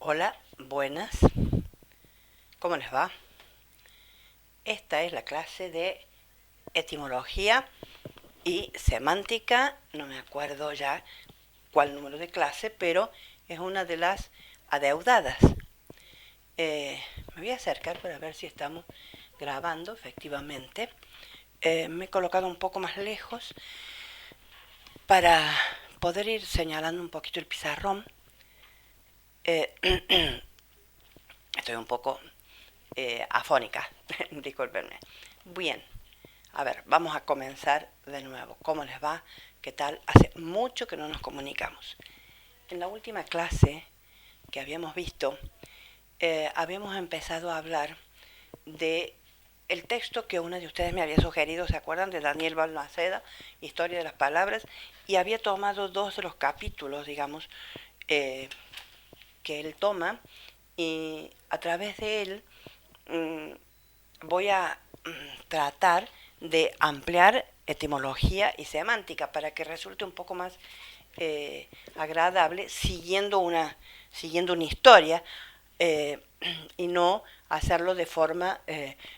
Hola, buenas. ¿Cómo les va? Esta es la clase de etimología y semántica. No me acuerdo ya cuál número de clase, pero es una de las adeudadas. Me voy a acercar para ver si estamos grabando efectivamente. Me he colocado un poco más lejos para poder ir señalando un poquito el pizarrón. Estoy un poco afónica, discúlpenme. Bien, a ver, vamos a comenzar de nuevo. ¿Cómo les va? ¿Qué tal? Hace mucho que no nos comunicamos. En la última clase que habíamos visto, habíamos empezado a hablar de el texto que una de ustedes me había sugerido, ¿se acuerdan? De Daniel Balmaceda, Historia de las Palabras, y había tomado dos de los capítulos, digamos, que él toma, y a través de él voy a tratar de ampliar etimología y semántica para que resulte un poco más agradable siguiendo una historia y no hacerlo de forma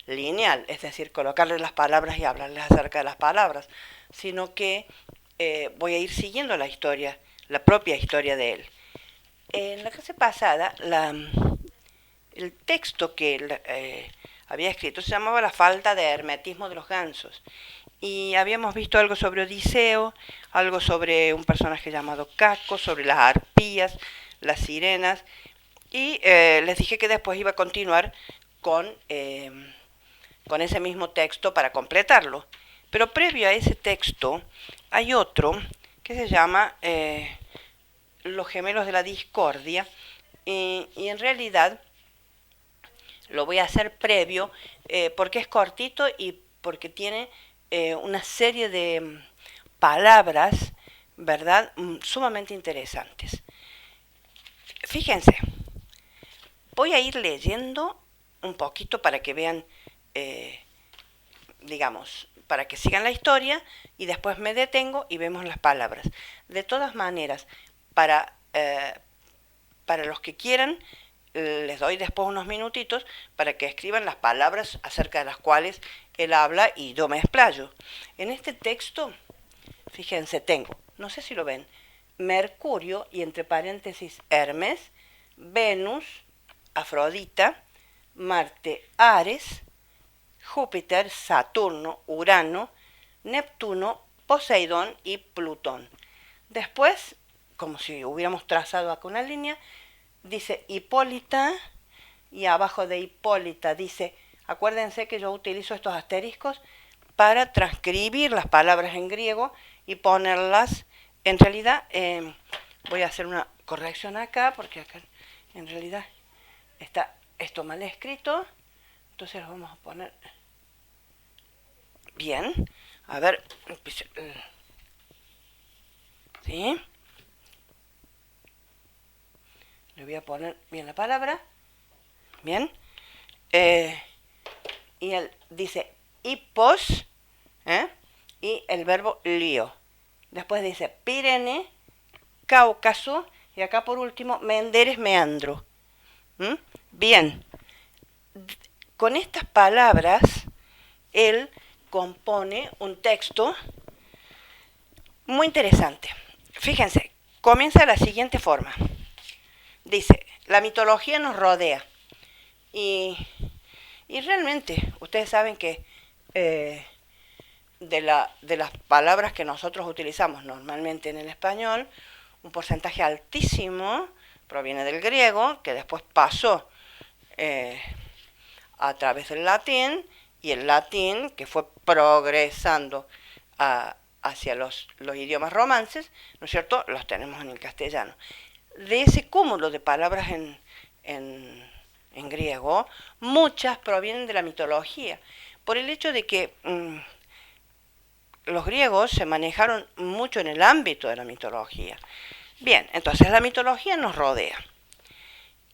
lineal, es decir, colocarle las palabras y hablarles acerca de las palabras, sino que voy a ir siguiendo la historia, la propia historia de él. En la clase pasada, el texto que había escrito se llamaba La falta de hermetismo de los gansos. Y habíamos visto algo sobre Odiseo, algo sobre un personaje llamado Caco, sobre las arpías, las sirenas. Y les dije que después iba a continuar con ese mismo texto para completarlo. Pero previo a ese texto hay otro que se llama Los gemelos de la discordia. Y en realidad lo voy a hacer previo porque es cortito y porque tiene una serie de palabras, ¿verdad? Sumamente interesantes. Fíjense, voy a ir leyendo un poquito para que vean, digamos, para que sigan la historia y después me detengo y vemos las palabras. De todas maneras, para los que quieran, les doy después unos minutitos para que escriban las palabras acerca de las cuales él habla y yo me explayo. En este texto, fíjense, tengo, no sé si lo ven, Mercurio y entre paréntesis Hermes, Venus, Afrodita, Marte, Ares, Júpiter, Saturno, Urano, Neptuno, Poseidón y Plutón. Después, como si hubiéramos trazado acá una línea, dice Hipólita y abajo de Hipólita dice, acuérdense que yo utilizo estos asteriscos para transcribir las palabras en griego y ponerlas, en realidad voy a hacer una corrección acá porque acá en realidad está esto mal escrito, entonces lo vamos a poner bien, a ver, ¿sí? Le voy a poner bien la palabra, bien, y él dice hipos, y el verbo lío. Después dice Pirene, Cáucaso, y acá por último Menderes, meandro. Bien, con estas palabras él compone un texto muy interesante. Fíjense, comienza de la siguiente forma. Dice, la mitología nos rodea y realmente ustedes saben que de las palabras que nosotros utilizamos normalmente en el español, un porcentaje altísimo proviene del griego, que después pasó a través del latín, y el latín, que fue progresando hacia los idiomas romances, ¿no es cierto?, los tenemos en el castellano. De ese cúmulo de palabras en griego, muchas provienen de la mitología, por el hecho de que los griegos se manejaron mucho en el ámbito de la mitología. Bien, entonces la mitología nos rodea.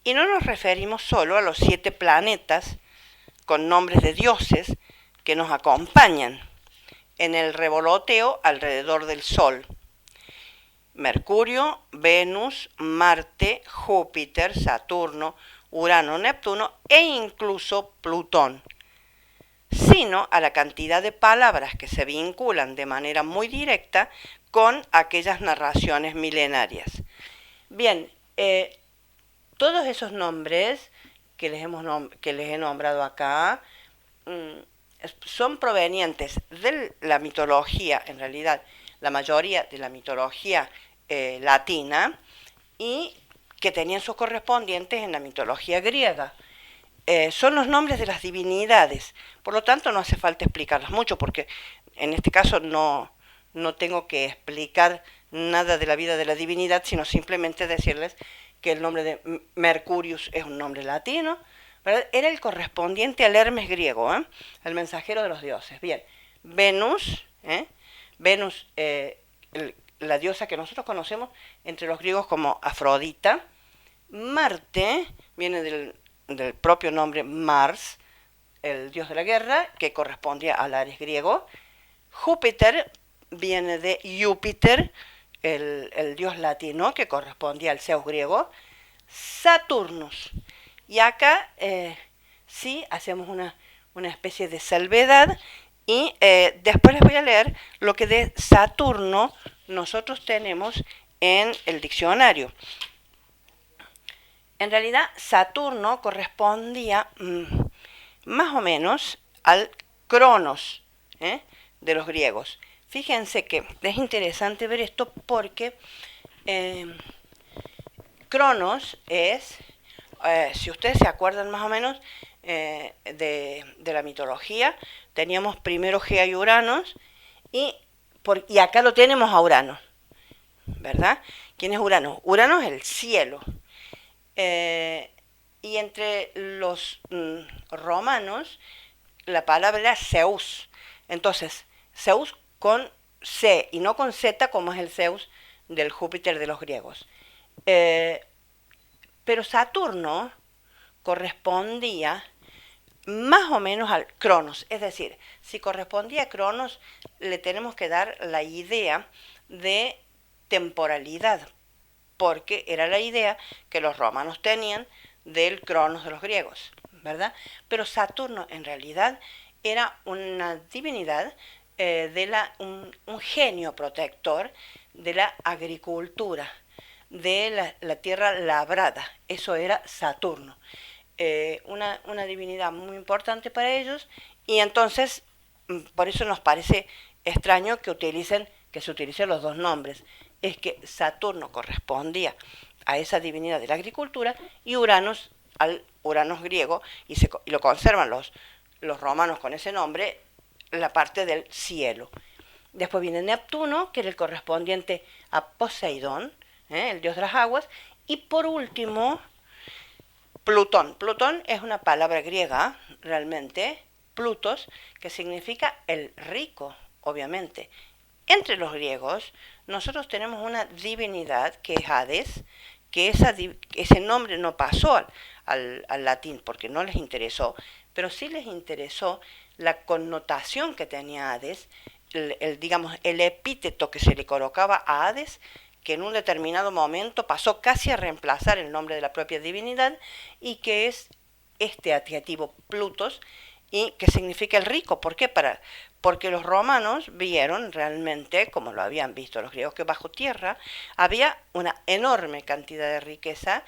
Y no nos referimos solo a los 7 planetas con nombres de dioses que nos acompañan en el revoloteo alrededor del Sol. Mercurio, Venus, Marte, Júpiter, Saturno, Urano, Neptuno e incluso Plutón, sino a la cantidad de palabras que se vinculan de manera muy directa con aquellas narraciones milenarias. Bien, todos esos nombres que les he nombrado acá son provenientes de la mitología, en realidad la mayoría de la mitología latina, y que tenían sus correspondientes en la mitología griega. Son los nombres de las divinidades, por lo tanto no hace falta explicarlas mucho, porque en este caso no tengo que explicar nada de la vida de la divinidad, sino simplemente decirles que el nombre de Mercurius es un nombre latino, ¿verdad? Era el correspondiente al Hermes griego, el mensajero de los dioses. Bien, Venus, Venus, la diosa que nosotros conocemos entre los griegos como Afrodita. Marte viene del propio nombre Mars, el dios de la guerra, que correspondía al Ares griego. Júpiter viene de Júpiter, el dios latino, que correspondía al Zeus griego. Saturnus. Y acá sí hacemos una especie de salvedad, y después les voy a leer lo que de Saturno nosotros tenemos en el diccionario. En realidad, Saturno correspondía más o menos al Cronos de los griegos. Fíjense que es interesante ver esto porque Cronos es, si ustedes se acuerdan más o menos de la mitología, teníamos primero Gea y Uranos, y acá lo tenemos a Urano, ¿verdad? ¿Quién es Urano? Urano es el cielo. Y entre los romanos la palabra era Zeus. Entonces, Zeus con C y no con Z, como es el Zeus del Júpiter de los griegos. Pero Saturno correspondía más o menos al Cronos. Es decir, si correspondía a Cronos, le tenemos que dar la idea de temporalidad, porque era la idea que los romanos tenían del Cronos de los griegos, ¿verdad? Pero Saturno en realidad era una divinidad, un genio protector de la agricultura, de la tierra labrada. Eso era Saturno. Una divinidad muy importante para ellos, y entonces por eso nos parece extraño que se utilicen los dos nombres. Es que Saturno correspondía a esa divinidad de la agricultura y Uranos al Uranos griego, y lo conservan los romanos con ese nombre, la parte del cielo. Después viene Neptuno, que era el correspondiente a Poseidón, el dios de las aguas, y por último Plutón. Plutón es una palabra griega, realmente, Plutos, que significa el rico, obviamente. Entre los griegos, nosotros tenemos una divinidad que es Hades, que ese nombre no pasó al latín porque no les interesó, pero sí les interesó la connotación que tenía Hades, digamos, el epíteto que se le colocaba a Hades, que en un determinado momento pasó casi a reemplazar el nombre de la propia divinidad, y que es este adjetivo Plutos, y que significa el rico. ¿Por qué? Porque los romanos vieron realmente, como lo habían visto los griegos, que bajo tierra había una enorme cantidad de riqueza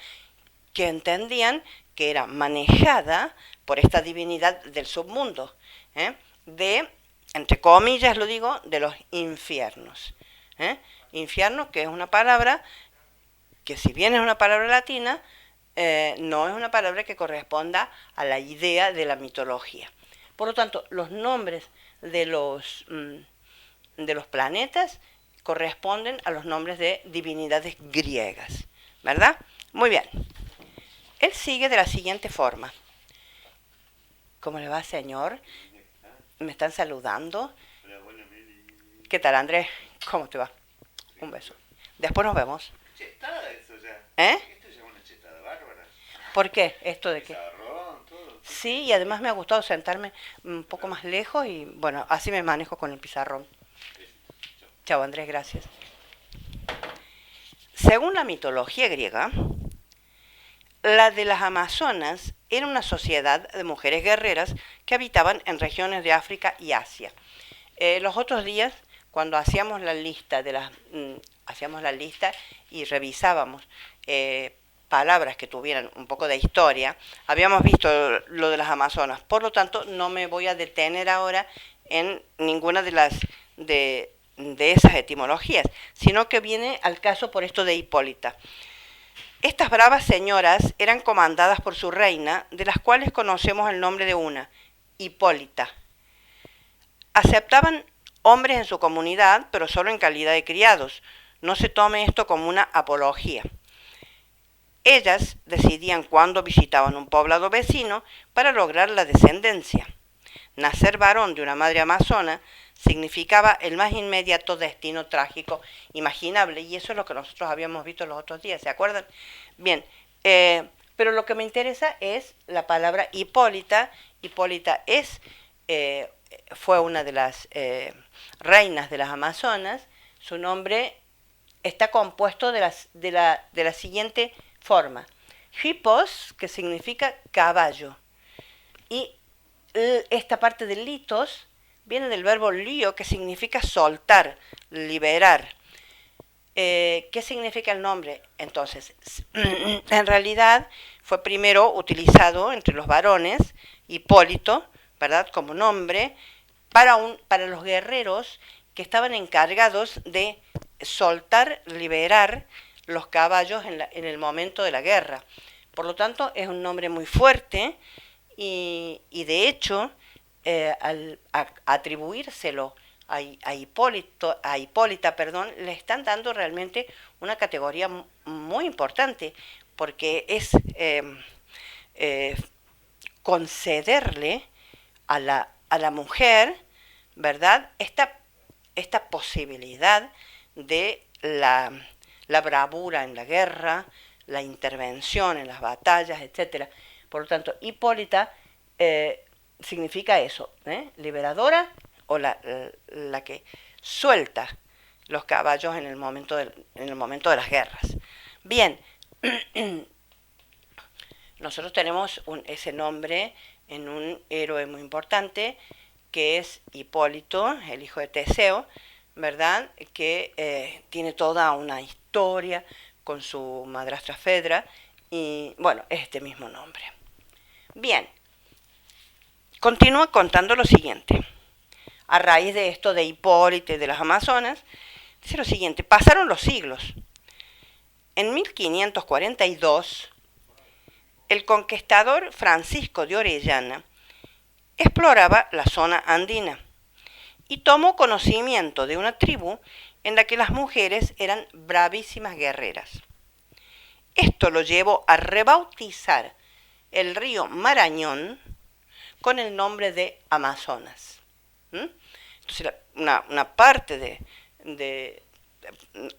que entendían que era manejada por esta divinidad del submundo, entre comillas lo digo, de los infiernos. Infierno, que es una palabra que, si bien es una palabra latina, no es una palabra que corresponda a la idea de la mitología. Por lo tanto, los nombres de los planetas corresponden a los nombres de divinidades griegas, ¿verdad? Muy bien. Él sigue de la siguiente forma. ¿Cómo le va, señor? ¿Me están saludando? ¿Qué tal, Andrés? ¿Cómo te va? Un beso. Después nos vemos. Chetada eso ya. Esto ya es una chetada bárbara. ¿Por qué? ¿Esto de qué? Pizarrón, todo. Sí, y además me ha gustado sentarme un poco más lejos, y bueno, así me manejo con el pizarrón. Chao, Andrés, gracias. Según la mitología griega, la de las Amazonas era una sociedad de mujeres guerreras que habitaban en regiones de África y Asia. Los otros días, cuando hacíamos la lista y revisábamos palabras que tuvieran un poco de historia, habíamos visto lo de las Amazonas. Por lo tanto, no me voy a detener ahora en ninguna de esas etimologías, sino que viene al caso por esto de Hipólita. Estas bravas señoras eran comandadas por su reina, de las cuales conocemos el nombre de una, Hipólita. Aceptaban hombres en su comunidad, pero solo en calidad de criados. No se tome esto como una apología. Ellas decidían cuándo visitaban un poblado vecino para lograr la descendencia. Nacer varón de una madre amazona significaba el más inmediato destino trágico imaginable, y eso es lo que nosotros habíamos visto los otros días, ¿se acuerdan? Bien, pero lo que me interesa es la palabra Hipólita. Hipólita fue una de las reinas de las Amazonas. Su nombre está compuesto de la siguiente forma: hippos, que significa caballo, y esta parte de litos viene del verbo lio, que significa soltar, liberar. ¿Qué significa el nombre? Entonces, en realidad fue primero utilizado entre los varones, Hipólito, ¿verdad?, como nombre para los guerreros que estaban encargados de soltar, liberar los caballos en el momento de la guerra. Por lo tanto, es un nombre muy fuerte y de hecho, al atribuírselo a Hipólita, le están dando realmente una categoría muy importante, porque es concederle a la mujer, ¿verdad?, esta posibilidad de la bravura en la guerra, la intervención en las batallas, etc. Por lo tanto, Hipólita significa eso, liberadora, o la que suelta los caballos en el momento de las guerras. Bien, nosotros tenemos ese nombre en un héroe muy importante, que es Hipólito, el hijo de Teseo, ¿verdad?, que tiene toda una historia con su madrastra Fedra, y bueno, es este mismo nombre. Bien, continúa contando lo siguiente. A raíz de esto de Hipólita y de las Amazonas, dice lo siguiente: pasaron los siglos. En 1542, el conquistador Francisco de Orellana exploraba la zona andina y tomó conocimiento de una tribu en la que las mujeres eran bravísimas guerreras. Esto lo llevó a rebautizar el río Marañón con el nombre de Amazonas. Entonces, una parte de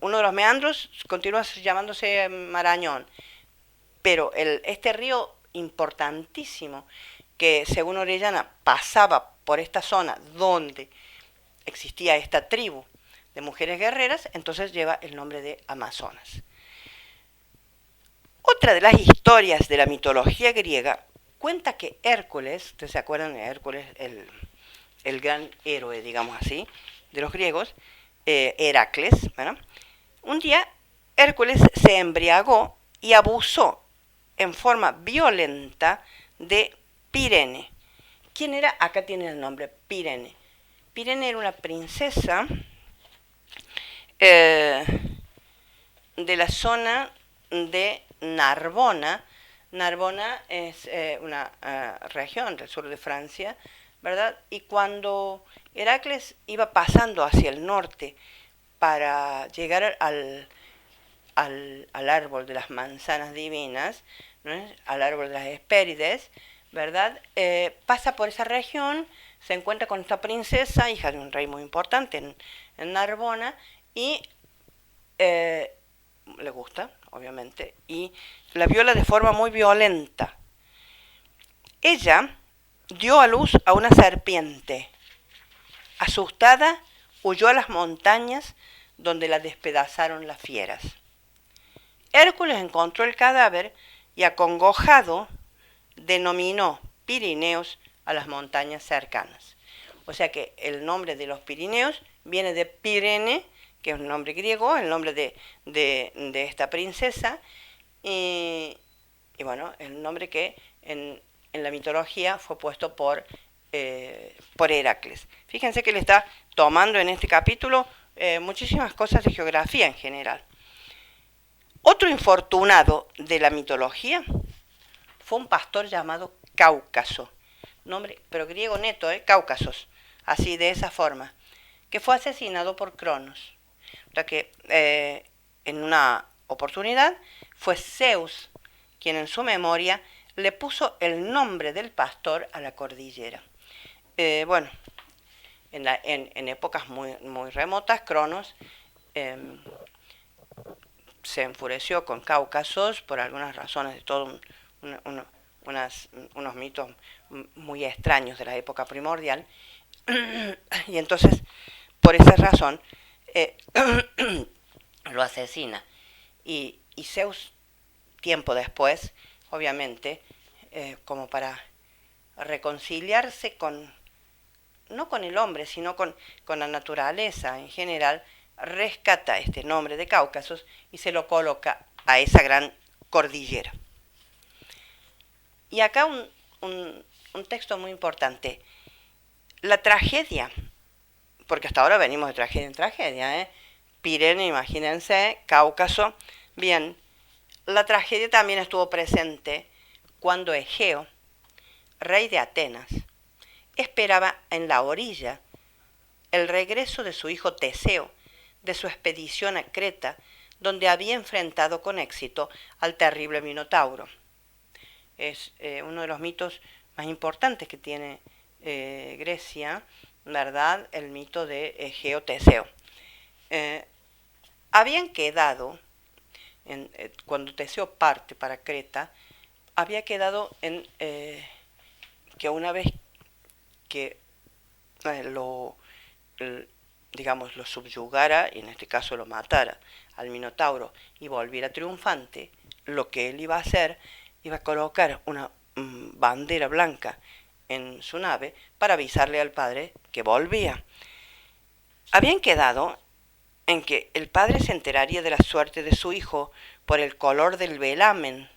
uno de los meandros continúa llamándose Marañón, pero este río importantísimo, que según Orellana pasaba por esta zona donde existía esta tribu de mujeres guerreras, entonces lleva el nombre de Amazonas. Otra de las historias de la mitología griega cuenta que Hércules, ¿ustedes se acuerdan de Hércules, el gran héroe, digamos así, de los griegos, Heracles, ¿verdad? Un día Hércules se embriagó y abusó en forma violenta de Pirene. ¿Quién era? Acá tiene el nombre, Pirene. Pirene era una princesa de la zona de Narbona. Narbona es una región del sur de Francia, ¿verdad? Y cuando Heracles iba pasando hacia el norte para llegar al árbol de las manzanas divinas, ¿no?, al árbol de las Hespérides, ¿verdad?, pasa por esa región, se encuentra con esta princesa, hija de un rey muy importante en Narbona, y le gusta, obviamente, y la viola de forma muy violenta. Ella dio a luz a una serpiente. Asustada, huyó a las montañas donde la despedazaron las fieras. Hércules encontró el cadáver y acongojado denominó Pirineos a las montañas cercanas. O sea que el nombre de los Pirineos viene de Pirene, que es un nombre griego, el nombre de esta princesa, y bueno, el nombre que en la mitología fue puesto por Heracles. Fíjense que le está tomando en este capítulo muchísimas cosas de geografía en general. Otro infortunado de la mitología fue un pastor llamado Cáucaso, nombre pero griego neto, Cáucasos, así de esa forma, que fue asesinado por Cronos. O sea que en una oportunidad fue Zeus quien en su memoria le puso el nombre del pastor a la cordillera. Bueno, en épocas muy, muy remotas, Cronos se enfureció con Cáucasos por algunas razones de todo unos mitos muy extraños de la época primordial, y entonces por esa razón lo asesina, y Zeus tiempo después, obviamente, como para reconciliarse no con el hombre, sino con la naturaleza en general, rescata este nombre de Cáucasos y se lo coloca a esa gran cordillera. Y acá un texto muy importante. La tragedia, porque hasta ahora venimos de tragedia en tragedia, Pirene, imagínense, Cáucaso. Bien, la tragedia también estuvo presente cuando Egeo, rey de Atenas, esperaba en la orilla el regreso de su hijo Teseo de su expedición a Creta, donde había enfrentado con éxito al terrible Minotauro. Es uno de los mitos más importantes que tiene Grecia, ¿verdad? El mito de Egeo Teseo. Habían quedado, cuando Teseo parte para Creta, había quedado en que una vez que lo subyugara, y en este caso lo matara al Minotauro y volviera triunfante, lo que él iba a hacer, iba a colocar una bandera blanca en su nave para avisarle al padre que volvía. Habían quedado en que el padre se enteraría de la suerte de su hijo por el color del velamen,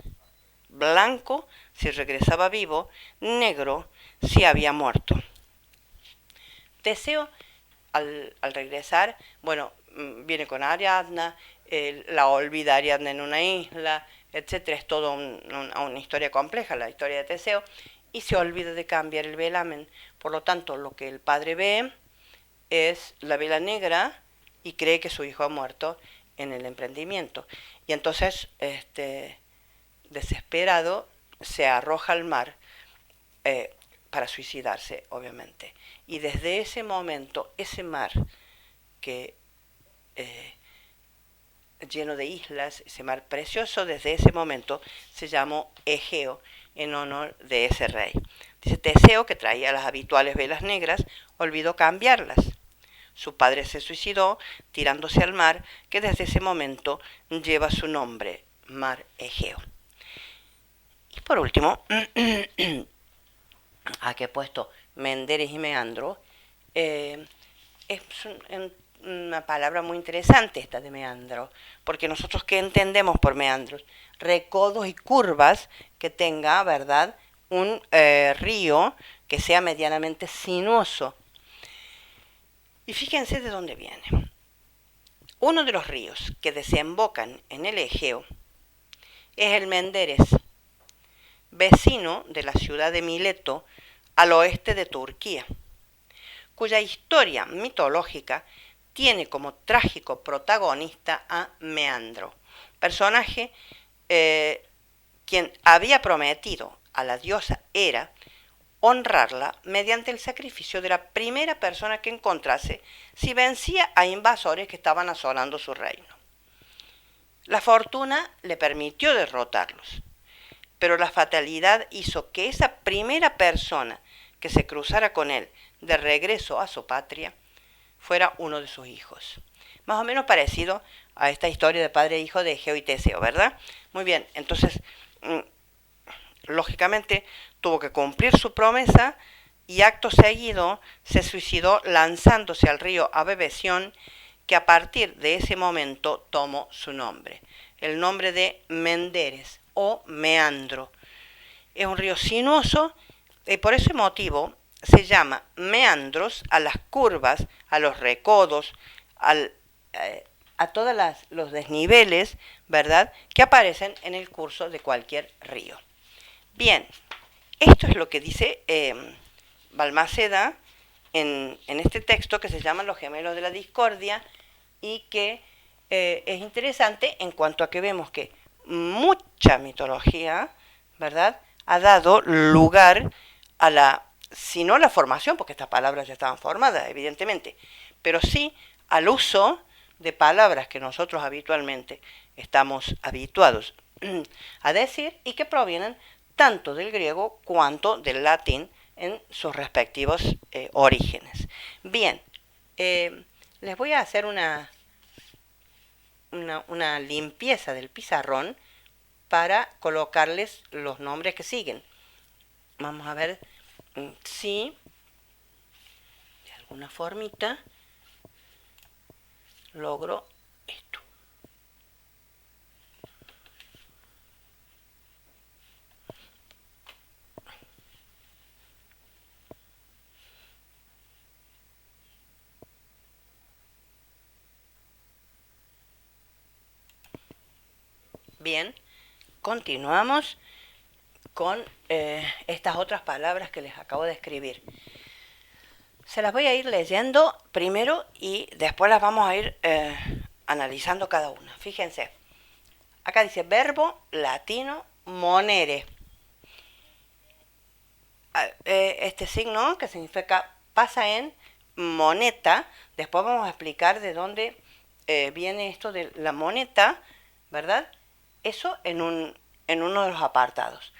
blanco si regresaba vivo, negro si había muerto. Teseo, al regresar, bueno, viene con Ariadna, la olvida Ariadna en una isla, etcétera. Es toda una historia compleja, la historia de Teseo, y se olvida de cambiar el velamen. Por lo tanto, lo que el padre ve es la vela negra y cree que su hijo ha muerto en el emprendimiento. Y entonces, desesperado, se arroja al mar para suicidarse, obviamente. Y desde ese momento, ese mar que lleno de islas, ese mar precioso, desde ese momento se llamó Egeo, en honor de ese rey. Dice Teseo, que traía las habituales velas negras, olvidó cambiarlas. Su padre se suicidó tirándose al mar, que desde ese momento lleva su nombre, Mar Egeo. Y por último, aquí he puesto Menderes y Meandro. Es una palabra muy interesante esta de meandro, porque nosotros, ¿qué entendemos por meandros? Recodos y curvas que tenga, ¿verdad?, un río que sea medianamente sinuoso. Y fíjense de dónde viene. Uno de los ríos que desembocan en el Egeo es el Menderes, vecino de la ciudad de Mileto, al oeste de Turquía, cuya historia mitológica tiene como trágico protagonista a Meandro, personaje quien había prometido a la diosa Hera honrarla mediante el sacrificio de la primera persona que encontrase si vencía a invasores que estaban asolando su reino. La fortuna le permitió derrotarlos, pero la fatalidad hizo que esa primera persona que se cruzara con él de regreso a su patria fuera uno de sus hijos. Más o menos parecido a esta historia de padre e hijo de Egeo y Teseo, ¿verdad? Muy bien, entonces, lógicamente, tuvo que cumplir su promesa y acto seguido se suicidó lanzándose al río Abebesión, que a partir de ese momento tomó su nombre, el nombre de Menderes o Meandro. Es un río sinuoso y por ese motivo se llama meandros a las curvas, a los recodos, a todos los desniveles, ¿verdad?, que aparecen en el curso de cualquier río. Bien, esto es lo que dice Balmaceda en este texto que se llama Los gemelos de la discordia y que es interesante en cuanto a que vemos que mucha mitología, ¿verdad?, ha dado lugar a la, si no a la formación, porque estas palabras ya estaban formadas, evidentemente, pero sí al uso de palabras que nosotros habitualmente estamos habituados a decir y que provienen tanto del griego cuanto del latín en sus respectivos orígenes. Bien, les voy a hacer una limpieza del pizarrón para colocarles los nombres que siguen. Vamos a ver si de alguna formita logro esto. Bien, continuamos con estas otras palabras que les acabo de escribir. Se las voy a ir leyendo primero y después las vamos a ir analizando cada una. Fíjense, acá dice verbo latino monere. Este signo que significa pasa en moneta. Después vamos a explicar de dónde viene esto de la moneta, ¿verdad? Eso en uno de los apartados.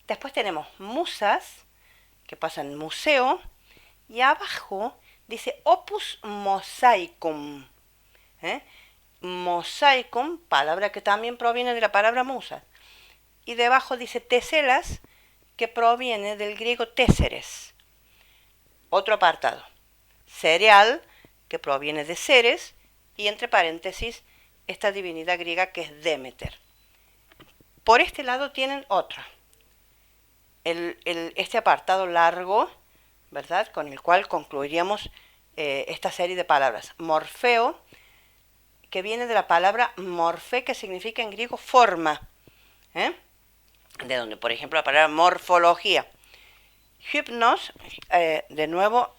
Después tenemos musas, que pasa en museo, y abajo dice opus mosaicum. Mosaicum, palabra que también proviene de la palabra musa. Y debajo dice teselas, que proviene del griego téseres. Otro apartado. Cereal, que proviene de Ceres, y entre paréntesis, esta divinidad griega que es Demeter. Por este lado tienen otra. Este apartado largo, ¿verdad?, con el cual concluiríamos esta serie de palabras. Morfeo, que viene de la palabra morfé, que significa en griego forma, de donde, por ejemplo, la palabra morfología. Hypnos, de nuevo,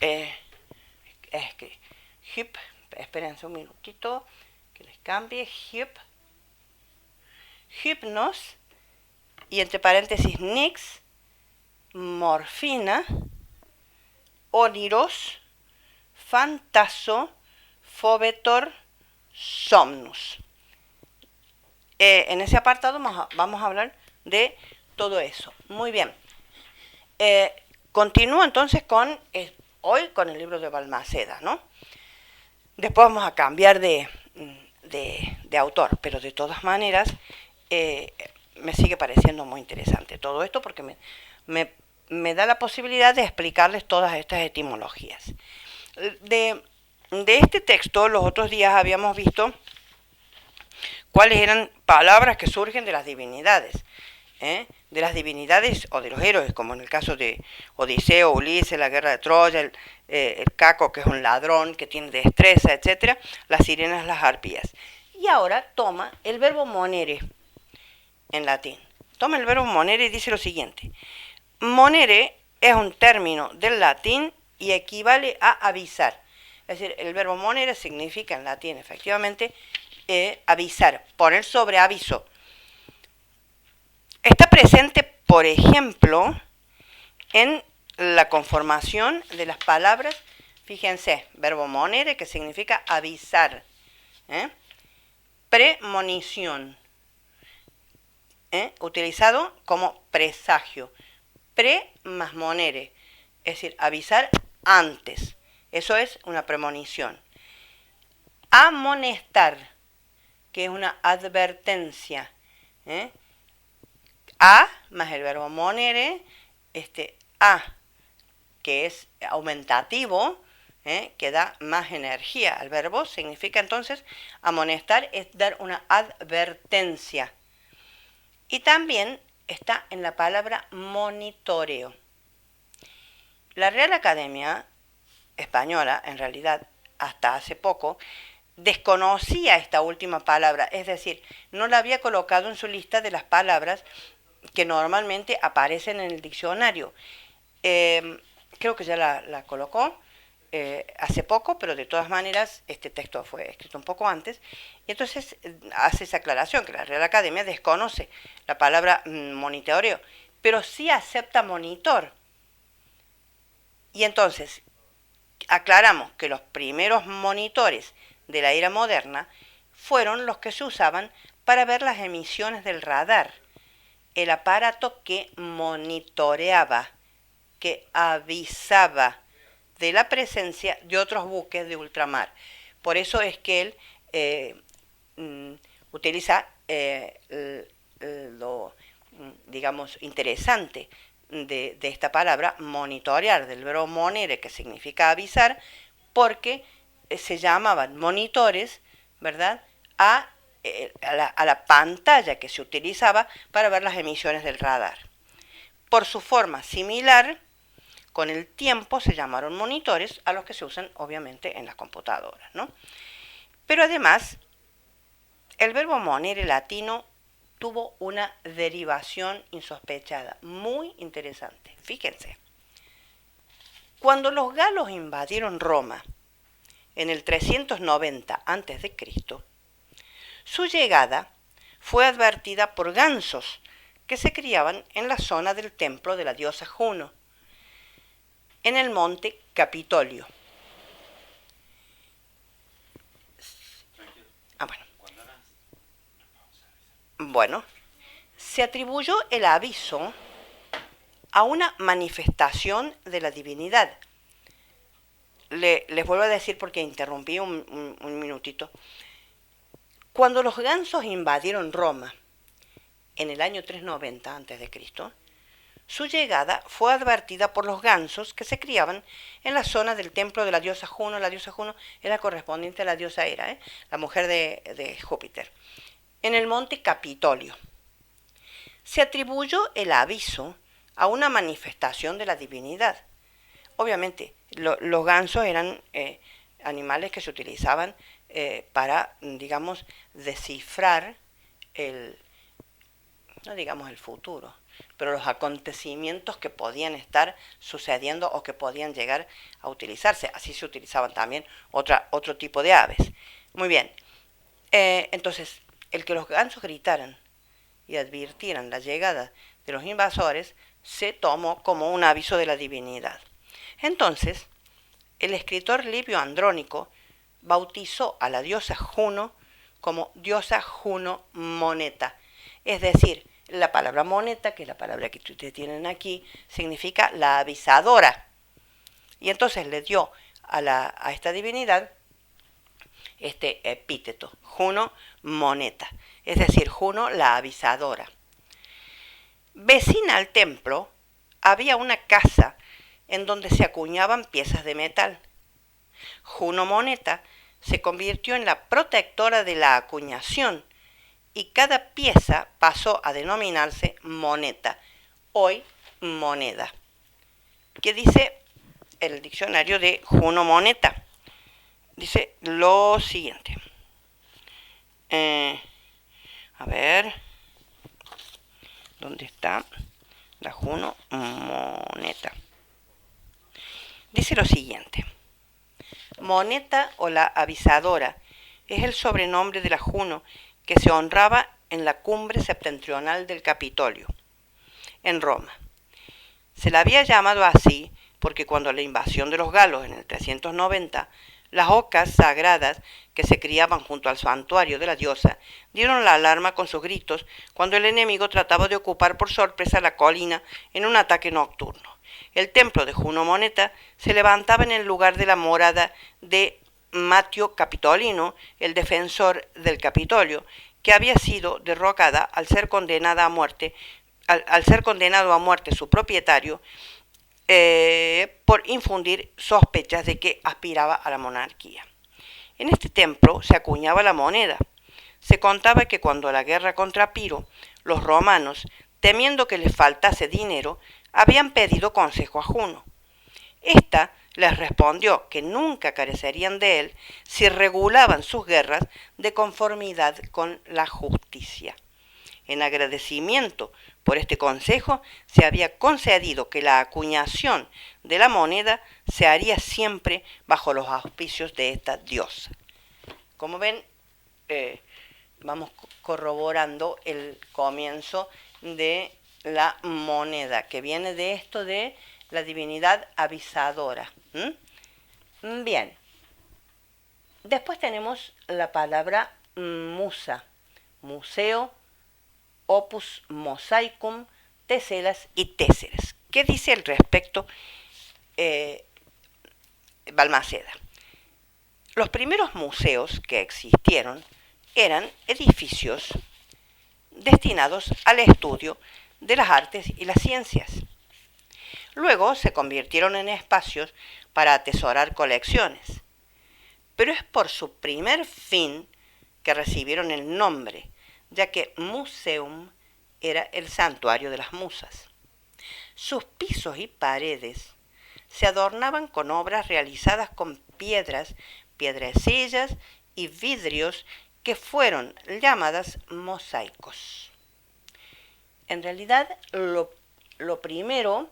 espérense un minutito, que les cambie, hypnos, y entre paréntesis nix, morfina, oniros, fantaso, fobetor, somnus. En ese apartado vamos a hablar de todo eso. Muy bien. Continúo entonces hoy con el libro de Balmaceda, ¿no? Después vamos a cambiar de autor, pero de todas maneras me sigue pareciendo muy interesante todo esto porque me da la posibilidad de explicarles todas estas etimologías. De este texto, los otros días habíamos visto cuáles eran palabras que surgen de las divinidades, de las divinidades o de los héroes, como en el caso de Odiseo, Ulises, la guerra de Troya, el Caco, que es un ladrón, que tiene destreza, etc., las sirenas, las arpías. Y ahora toma el verbo monere, en latín. Toma el verbo monere y dice lo siguiente. Monere es un término del latín y equivale a avisar. Es decir, el verbo monere significa en latín, efectivamente, avisar, poner sobre aviso. Está presente, por ejemplo, en la conformación de las palabras, fíjense, verbo monere, que significa avisar, premonición, utilizado como presagio, pre más monere, es decir, avisar antes, eso es una premonición. Amonestar, que es una advertencia. A más el verbo monere, a, que es aumentativo, que da más energía al verbo, significa entonces amonestar, es dar una advertencia. Y también está en la palabra monitoreo. La Real Academia Española, en realidad, hasta hace poco, desconocía esta última palabra, es decir, no la había colocado en su lista de las palabras que normalmente aparecen en el diccionario. Creo que ya la colocó hace poco, pero de todas maneras este texto fue escrito un poco antes, y entonces hace esa aclaración, que la Real Academia desconoce la palabra monitoreo, pero sí acepta monitor. Y entonces aclaramos que los primeros monitores de la era moderna fueron los que se usaban para ver las emisiones del radar, el aparato que monitoreaba, que avisaba de la presencia de otros buques de ultramar. Por eso es que él utiliza lo, digamos, interesante de esta palabra, monitorear, del verbo monere, que significa avisar, porque se llamaban monitores, ¿verdad?, a la pantalla que se utilizaba para ver las emisiones del radar. Por su forma similar, con el tiempo se llamaron monitores a los que se usan obviamente en las computadoras, ¿no? Pero además, el verbo monere latino tuvo una derivación insospechada, muy interesante. Fíjense, cuando los galos invadieron Roma en el 390 a.C., su llegada fue advertida por gansos que se criaban en la zona del templo de la diosa Juno, en el monte Capitolio. Bueno, se atribuyó el aviso a una manifestación de la divinidad. Les vuelvo a decir porque interrumpí un minutito. Cuando los gansos invadieron Roma en el año 390 a.C., su llegada fue advertida por los gansos que se criaban en la zona del templo de la diosa Juno. La diosa Juno era correspondiente a la diosa Hera, la mujer de Júpiter, en el monte Capitolio. Se atribuyó el aviso a una manifestación de la divinidad. Obviamente, los gansos eran animales que se utilizaban para, digamos, descifrar no digamos el futuro, pero los acontecimientos que podían estar sucediendo o que podían llegar a utilizarse. Así se utilizaban también otro tipo de aves. Muy bien, entonces, el que los gansos gritaran y advirtieran la llegada de los invasores se tomó como un aviso de la divinidad. Entonces, el escritor Livio Andrónico bautizó a la diosa Juno como diosa Juno Moneta. Es decir, la palabra moneta, que es la palabra que ustedes tienen aquí, significa la avisadora. Y entonces le dio a esta divinidad este epíteto, Juno Moneta, es decir, Juno la avisadora. Vecina al templo había una casa en donde se acuñaban piezas de metal. Juno Moneta se convirtió en la protectora de la acuñación y cada pieza pasó a denominarse moneta, hoy moneda. ¿Qué dice el diccionario de Juno Moneta? Dice lo siguiente. A ver, ¿dónde está la Juno Moneta? Dice lo siguiente. Moneta o la avisadora es el sobrenombre de la Juno que se honraba en la cumbre septentrional del Capitolio, en Roma. Se la había llamado así porque cuando la invasión de los galos en el 390, las ocas sagradas que se criaban junto al santuario de la diosa dieron la alarma con sus gritos cuando el enemigo trataba de ocupar por sorpresa la colina en un ataque nocturno. El templo de Juno Moneta se levantaba en el lugar de la morada de Matio Capitolino, el defensor del Capitolio, que había sido derrocada al ser condenada a muerte, al ser condenado a muerte su propietario, por infundir sospechas de que aspiraba a la monarquía. En este templo se acuñaba la moneda. Se contaba que cuando la guerra contra Piro, los romanos, temiendo que les faltase dinero, habían pedido consejo a Juno. Ésta les respondió que nunca carecerían de él si regulaban sus guerras de conformidad con la justicia. En agradecimiento por este consejo, se había concedido que la acuñación de la moneda se haría siempre bajo los auspicios de esta diosa. Como ven, vamos corroborando el comienzo de la moneda, que viene de esto de la divinidad avisadora. Bien. Después tenemos la palabra musa, museo, opus mosaicum, teselas y téseres. ¿Qué dice al respecto Balmaceda? Los primeros museos que existieron eran edificios destinados al estudio de las artes y las ciencias. Luego se convirtieron en espacios para atesorar colecciones, pero es por su primer fin que recibieron el nombre, ya que museum era el santuario de las musas. Sus pisos y paredes se adornaban con obras realizadas con piedras, piedrecillas y vidrios que fueron llamadas mosaicos. En realidad, lo primero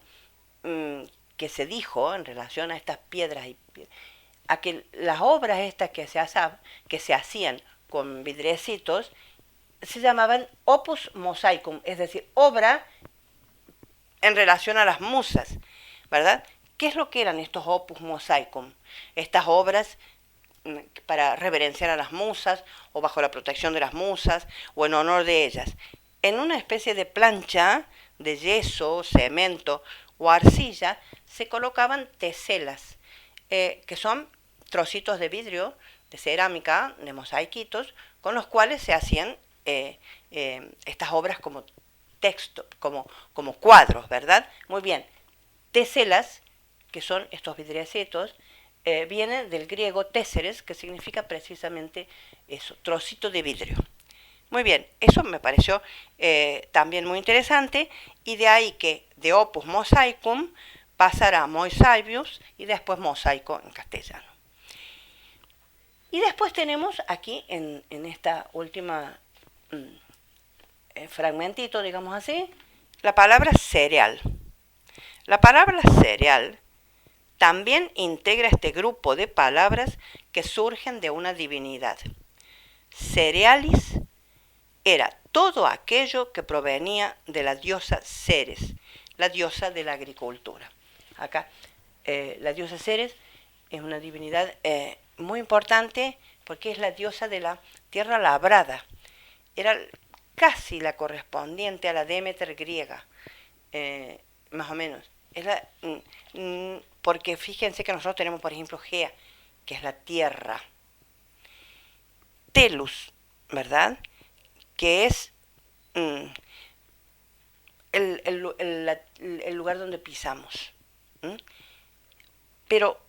que se dijo en relación a estas piedras a que las obras estas que se hacían con vidriecitos se llamaban opus mosaicum, es decir, obra en relación a las musas, ¿verdad? ¿Qué es lo que eran estos opus mosaicum? Estas obras para reverenciar a las musas, o bajo la protección de las musas, o en honor de ellas. En una especie de plancha de yeso, cemento o arcilla, se colocaban teselas, que son trocitos de vidrio, de cerámica, de mosaiquitos, con los cuales se hacían estas obras como texto, como cuadros, ¿verdad? Muy bien. Teselas, que son estos vidriecitos, viene del griego téseres, que significa precisamente eso, trocito de vidrio. Muy bien, eso me pareció también muy interesante, y de ahí que de opus mosaicum pasará a mosaibius y después mosaico en castellano. Y después tenemos aquí en esta última fragmentito, digamos así, la palabra cereal. La palabra cereal también integra este grupo de palabras que surgen de una divinidad. Cerealis era todo aquello que provenía de la diosa Ceres, la diosa de la agricultura. Acá, la diosa Ceres es una divinidad muy importante porque es la diosa de la tierra labrada. Era casi la correspondiente a la Demeter griega, más o menos. Porque fíjense que nosotros tenemos, por ejemplo, Gea, que es la tierra. Telus, ¿verdad? Que es el lugar donde pisamos. Pero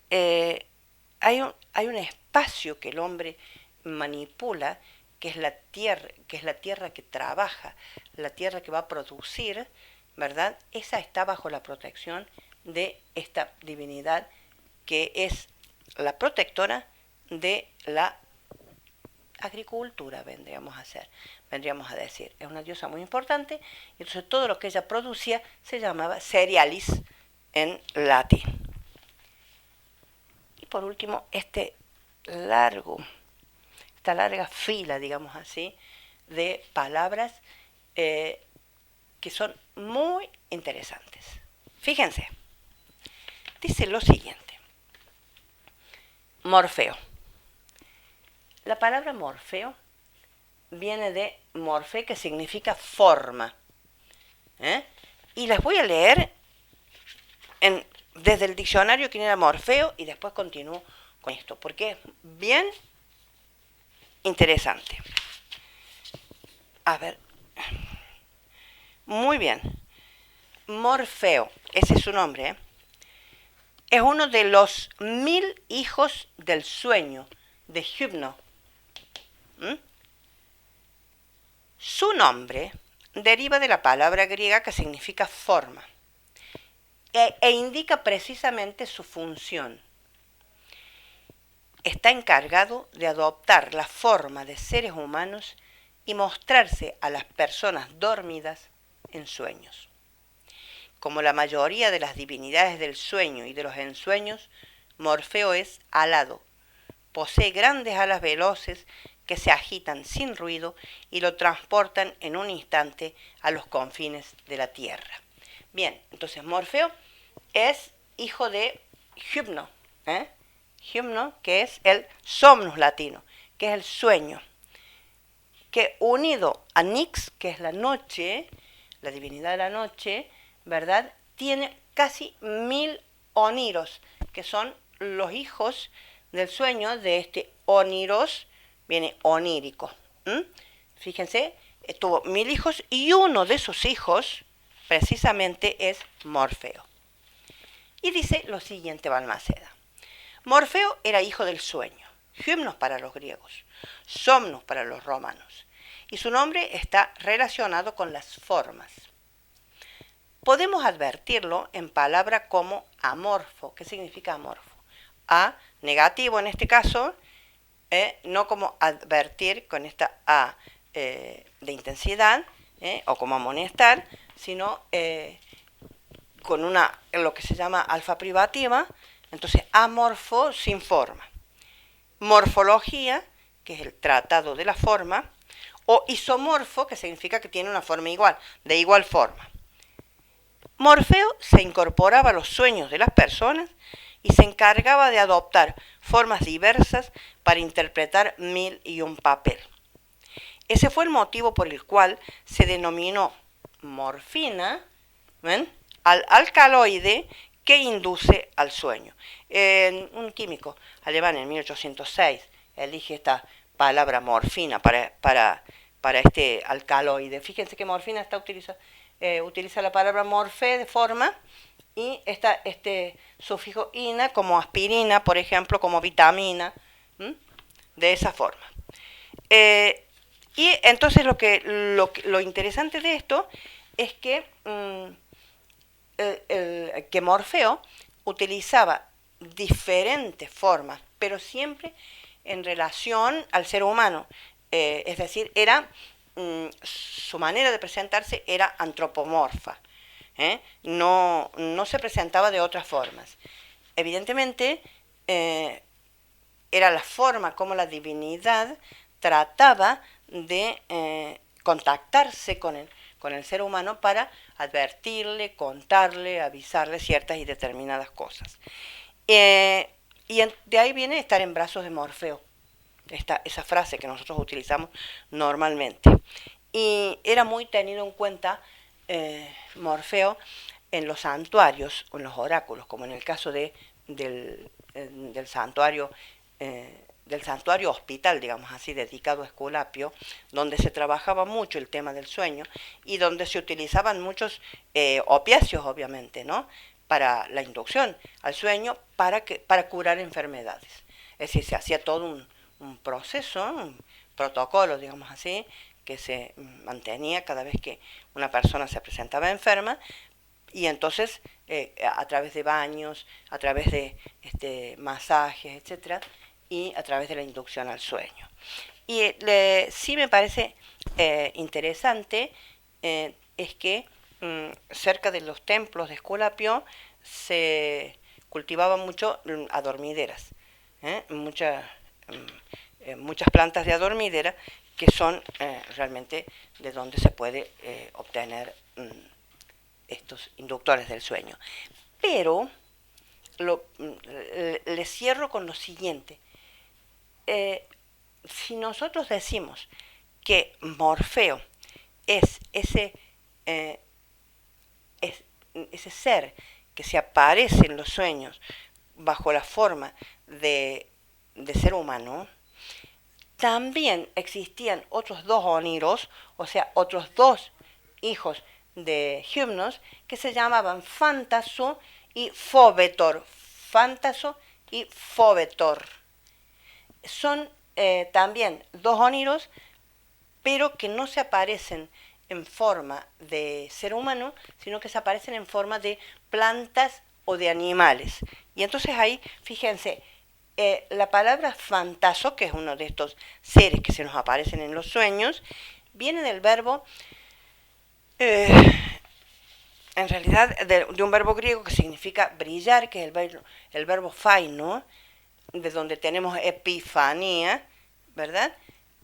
hay un espacio que el hombre manipula, que es la tierra que trabaja, la tierra que va a producir, ¿verdad? Esa está bajo la protección de esta divinidad que es la protectora de la agricultura, vendríamos a decir. Es una diosa muy importante, y entonces todo lo que ella producía se llamaba cerealis en latín. Y por último, esta larga fila, digamos así, de palabras que son muy interesantes. Fíjense, dice lo siguiente: Morfeo. La palabra morfeo viene de morfe, que significa forma. Y les voy a leer desde el diccionario quién era Morfeo, y después continúo con esto, porque es bien interesante. A ver, muy bien. Morfeo, ese es su nombre, ¿eh? Es uno de los 1000 hijos del sueño de Hypno. Su nombre deriva de la palabra griega que significa forma e indica precisamente su función. Está encargado de adoptar la forma de seres humanos y mostrarse a las personas dormidas en sueños. Como la mayoría de las divinidades del sueño y de los ensueños, Morfeo es alado. Posee grandes alas veloces que se agitan sin ruido y lo transportan en un instante a los confines de la tierra. Bien, entonces Morfeo es hijo de Hypno, Hypno, que es el somnus latino, que es el sueño, que unido a Nix, que es la noche, la divinidad de la noche, ¿verdad? Tiene casi 1000 oniros, que son los hijos del sueño de este oniros, viene onírico. Fíjense, tuvo 1000 hijos y uno de sus hijos precisamente es Morfeo. Y dice lo siguiente Balmaceda. Morfeo era hijo del sueño, Hypnos para los griegos, Somnus para los romanos, y su nombre está relacionado con las formas. Podemos advertirlo en palabra como amorfo. ¿Qué significa amorfo? A, negativo en este caso, no como advertir con esta A de intensidad, o como amonestar, sino con lo que se llama alfa privativa, entonces amorfo sin forma. Morfología, que es el tratado de la forma, o isomorfo, que significa que tiene una forma igual, de igual forma. Morfeo se incorporaba a los sueños de las personas y se encargaba de adoptar formas diversas para interpretar 1001 papel. Ese fue el motivo por el cual se denominó morfina, ¿ven?, al alcaloide que induce al sueño. Un químico alemán en 1806 elige esta palabra morfina para este alcaloide. Fíjense que morfina utiliza la palabra morfe de forma y este sufijo ina como aspirina, por ejemplo, como vitamina, de esa forma. Y entonces lo interesante de esto es que Morfeo utilizaba diferentes formas, pero siempre en relación al ser humano. Es decir, su manera de presentarse era antropomorfa. No se presentaba de otras formas. Evidentemente, era la forma como la divinidad trataba de contactarse con el ser humano para advertirle, contarle, avisarle ciertas y determinadas cosas. Y de ahí viene estar en brazos de Morfeo, esa frase que nosotros utilizamos normalmente. Y era muy tenido en cuenta Morfeo en los santuarios o en los oráculos, como en el caso del santuario hospital, digamos así, dedicado a Esculapio, donde se trabajaba mucho el tema del sueño y donde se utilizaban muchos opiáceos, obviamente, ¿no?, para la inducción al sueño, para curar enfermedades. Es decir, se hacía todo un proceso, un protocolo, digamos así, que se mantenía cada vez que una persona se presentaba enferma, y entonces a través de baños, a través de masajes, etcétera, y a través de la inducción al sueño. Y sí me parece interesante es que cerca de los templos de Esculapio se cultivaban mucho adormideras, muchas plantas de adormidera que son realmente de donde se puede obtener estos inductores del sueño. Pero le cierro con lo siguiente. Si nosotros decimos que Morfeo es ese ser que se aparece en los sueños bajo la forma de ser humano, también existían otros dos oniros, o sea, otros dos hijos de Hypnos, que se llamaban Phantaso y Phobetor. Phantaso y Phobetor. Son también dos oniros, pero que no se aparecen en forma de ser humano, sino que se aparecen en forma de plantas o de animales. Y entonces ahí, fíjense, la palabra fantaso, que es uno de estos seres que se nos aparecen en los sueños, viene del verbo, en realidad, de un verbo griego que significa brillar, que es el verbo phaino, de donde tenemos epifanía, ¿verdad?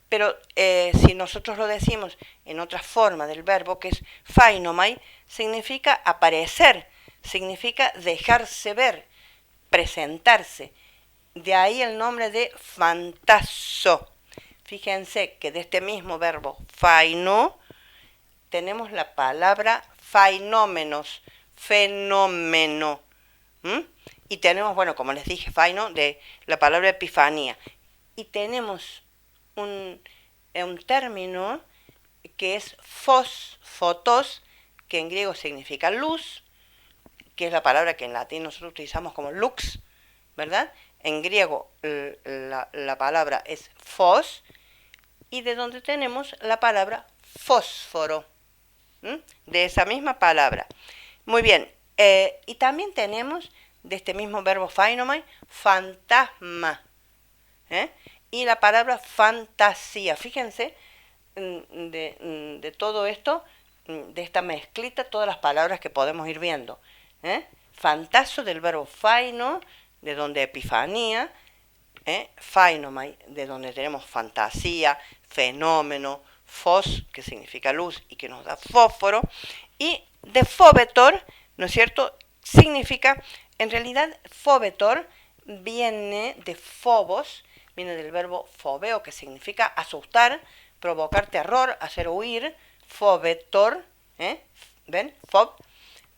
Pero si nosotros lo decimos en otra forma del verbo, que es phainomai, significa aparecer, significa dejarse ver, presentarse. De ahí el nombre de fantaso. Fíjense que de este mismo verbo phaino tenemos la palabra phainómenos, fenómeno. Y tenemos, bueno, como les dije, phaino, de la palabra epifanía. Y tenemos un término que es fotos, que en griego significa luz, que es la palabra que en latín nosotros utilizamos como lux, ¿verdad? En griego la palabra es phos, y de donde tenemos la palabra fósforo, de esa misma palabra. Muy bien, y también tenemos de este mismo verbo phainomai, fantasma, y la palabra fantasía. Fíjense de todo esto, de esta mezclita, todas las palabras que podemos ir viendo. Fantaso del verbo phaino, de donde epifanía, phainomai, de donde tenemos fantasía, fenómeno, phos, que significa luz y que nos da fósforo, y de phobetor, ¿no es cierto?, significa, en realidad, phobetor viene de phobos, viene del verbo phobeo, que significa asustar, provocar terror, hacer huir, phobetor, ¿ven? Phob,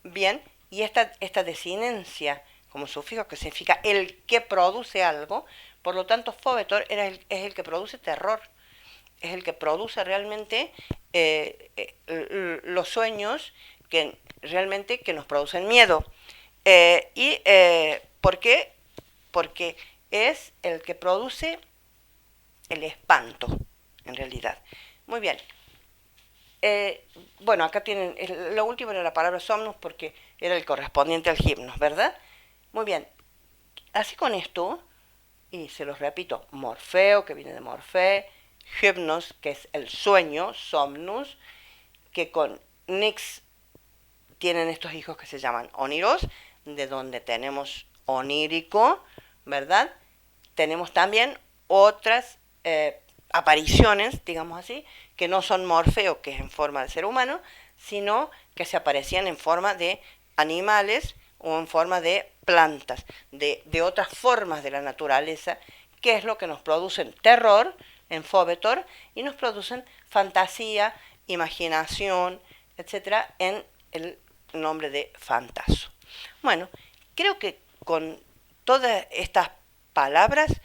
bien, y esta desinencia como sufijo que significa el que produce algo, por lo tanto phobetor es el que produce terror, es el que produce realmente los sueños que realmente que nos producen miedo. ¿Por qué? Porque es el que produce el espanto, en realidad. Muy bien. Bueno, acá tienen, lo último era la palabra somnus porque era el correspondiente al hipnos, ¿verdad? Muy bien. Así con esto, y se los repito, morfeo, que viene de morfé, hypnos, que es el sueño, somnus, que con nix tienen estos hijos que se llaman oniros, de donde tenemos onírico, ¿verdad? Tenemos también otras apariciones, digamos así, que no son morfeo, que es en forma de ser humano, sino que se aparecían en forma de animales o en forma de plantas, de otras formas de la naturaleza, que es lo que nos producen terror en phobetor y nos producen fantasía, imaginación, etcétera, en el nombre de fantaso. Bueno, creo que con todas estas palabras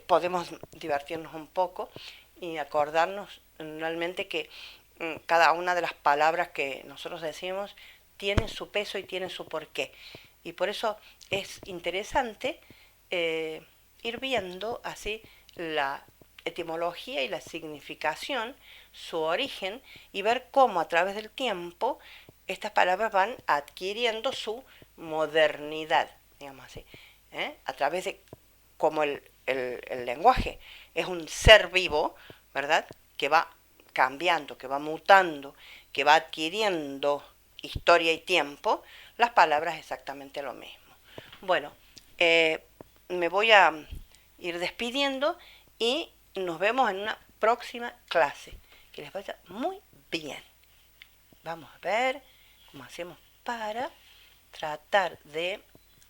podemos divertirnos un poco y acordarnos realmente que cada una de las palabras que nosotros decimos tiene su peso y tiene su porqué. Y por eso es interesante ir viendo así la etimología y la significación, su origen, y ver cómo a través del tiempo estas palabras van adquiriendo su modernidad, digamos así, a través de cómo el lenguaje es un ser vivo, ¿verdad?, que va cambiando, que va mutando, que va adquiriendo historia y tiempo, las palabras exactamente lo mismo. Bueno, me voy a ir despidiendo y nos vemos en una próxima clase. Que les vaya muy bien. Vamos a ver cómo hacemos para tratar de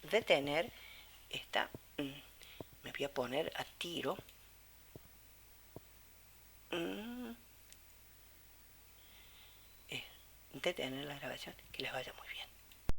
detener esta. Me voy a poner a tiro. Detener la grabación. Que les vaya muy bien.